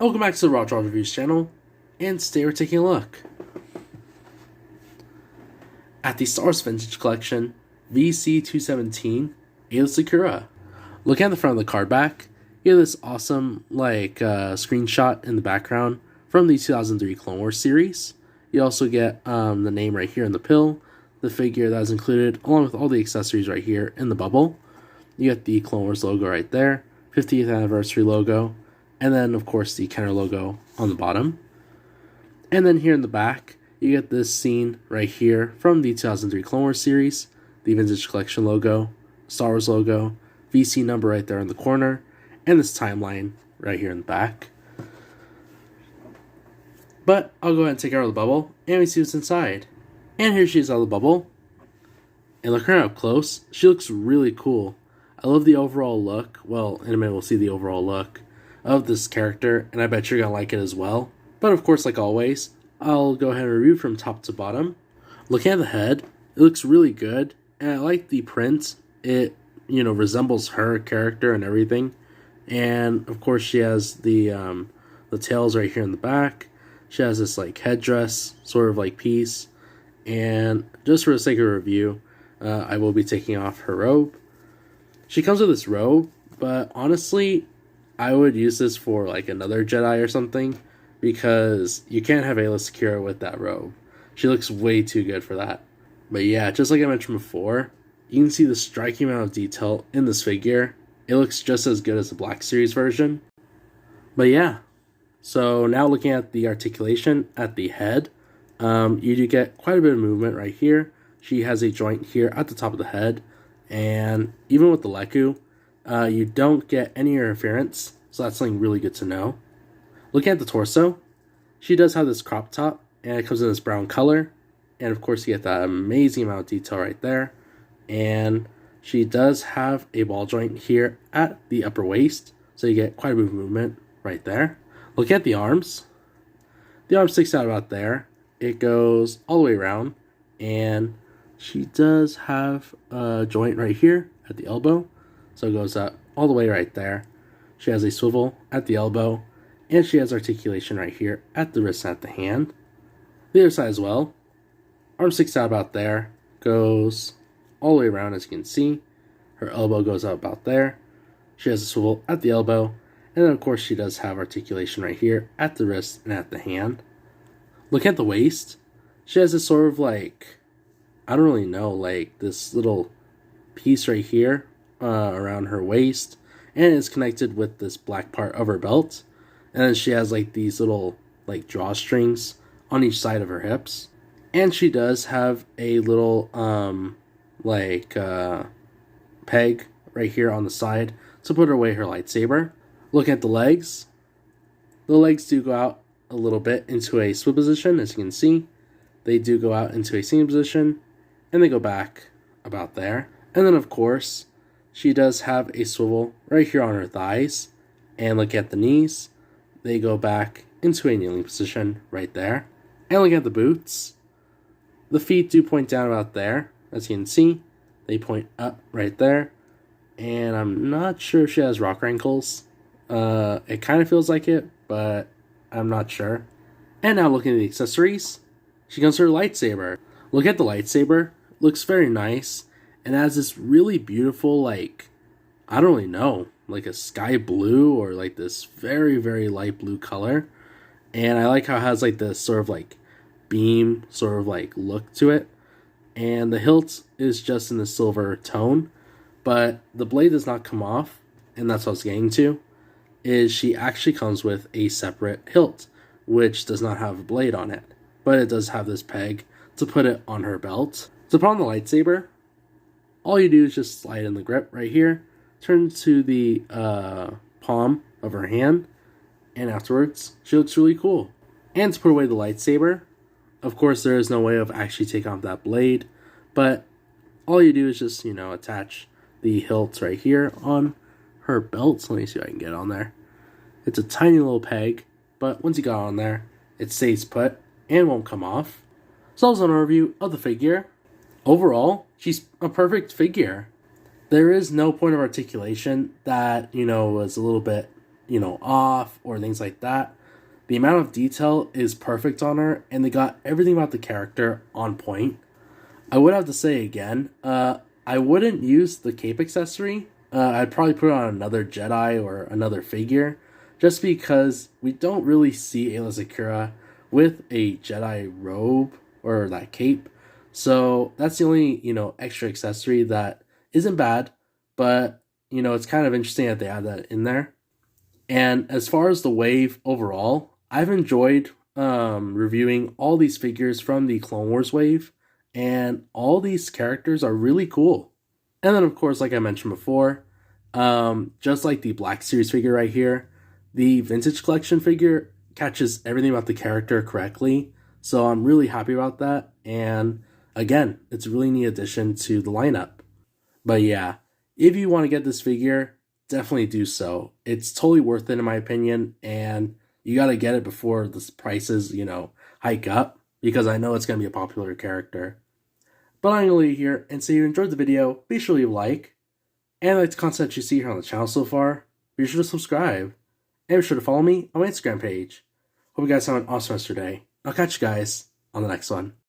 Welcome back to the Raw Draw Reviews channel, and today we're taking a look at the Star Wars Vintage Collection VC217 Aayla Secura. Looking at the front of the card back, you have this awesome screenshot in the background from the 2003 Clone Wars series. You also get the name right here in the pill, the figure that is included, along with all the accessories right here in the bubble. You get the Clone Wars logo right there, 50th anniversary logo, and then, of course, the Kenner logo on the bottom. And then here in the back, you get this scene right here from the 2003 Clone Wars series, the Vintage Collection logo, Star Wars logo, VC number right there in the corner, and this timeline right here in the back. But I'll go ahead and take her out of the bubble, and we see what's inside. And here she is out of the bubble. And look her up close. She looks really cool. I love the overall look. Well, in a minute we'll see the overall look of this character, and I bet you're gonna like it as well. But of course, like always, I'll go ahead and review from top to bottom. Looking at the head, it looks really good, and I like the print. It, resembles her character and everything. And of course, she has the tails right here in the back. She has this headdress sort of piece. And just for the sake of review, I will be taking off her robe. She comes with this robe, but honestly, I would use this for another Jedi or something, because you can't have Aayla Secura with that robe. She looks way too good for that. But yeah, just like I mentioned before, you can see the striking amount of detail in this figure. It looks just as good as the Black Series version. But yeah, so now looking at the articulation at the head, you do get quite a bit of movement right here. She has a joint here at the top of the head, and even with the Leku, you don't get any interference, so that's something really good to know. Looking at the torso, she does have this crop top, and it comes in this brown color, and of course you get that amazing amount of detail right there. And she does have a ball joint here at the upper waist, so you get quite a bit of movement right there. Looking at the arm sticks out about there. It goes all the way around, and she does have a joint right here at the elbow, so it goes up all the way right there. She has a swivel at the elbow, and she has articulation right here at the wrist and at the hand. The other side as well. Arm sticks out about there, goes all the way around as you can see. Her elbow goes out about there. She has a swivel at the elbow, and then of course she does have articulation right here at the wrist and at the hand. Look at the waist. She has this sort of I don't really know, this little piece right here around her waist, and it's connected with this black part of her belt. And then she has these little drawstrings on each side of her hips, and she does have a little peg right here on the side to put away her lightsaber. Look at the legs. The legs do go out a little bit into a split position, as you can see. They do go out into a seating position, and they go back about there. And then of course, she does have a swivel right here on her thighs. And look at the knees. They go back into a kneeling position right there. And look at the boots. The feet do point down about there, as you can see. They point up right there. And I'm not sure if she has rocker ankles. It kind of feels like it, but I'm not sure. And now looking at the accessories, she comes with her lightsaber. Look at the lightsaber. Looks very nice. And has this really beautiful, I don't really know, a sky blue or this very, very light blue color. And I like how it has this sort of beam sort of look to it. And the hilt is just in the silver tone, but the blade does not come off. And that's what I was getting to, is she actually comes with a separate hilt, which does not have a blade on it, but it does have this peg to put it on her belt. To put on the lightsaber, all you do is just slide in the grip right here, turn to the palm of her hand, and afterwards, she looks really cool. And to put away the lightsaber, of course, there is no way of actually taking off that blade, but all you do is just, attach the hilt right here on her belt. Let me see if I can get on there. It's a tiny little peg, but once you got on there, it stays put and won't come off. So that was an overview of the figure. Overall, she's a perfect figure. There is no point of articulation that, was a little bit, off or things like that. The amount of detail is perfect on her, and they got everything about the character on point. I would have to say again, I wouldn't use the cape accessory. I'd probably put it on another Jedi or another figure, just because we don't really see Aayla Secura with a Jedi robe or that cape. So that's the only, extra accessory that isn't bad, but, it's kind of interesting that they add that in there. And as far as the wave overall, I've enjoyed reviewing all these figures from the Clone Wars wave, and all these characters are really cool. And then, of course, like I mentioned before, just like the Black Series figure right here, the Vintage Collection figure catches everything about the character correctly. So I'm really happy about that. And again, it's a really neat addition to the lineup. But yeah, if you want to get this figure, definitely do so. It's totally worth it in my opinion. And you got to get it before the prices, hike up, because I know it's going to be a popular character. But I'm going to leave here and say you enjoyed the video. Be sure to leave a like. And like the content you see here on the channel so far, be sure to subscribe. And be sure to follow me on my Instagram page. Hope you guys have an awesome rest of your day. I'll catch you guys on the next one.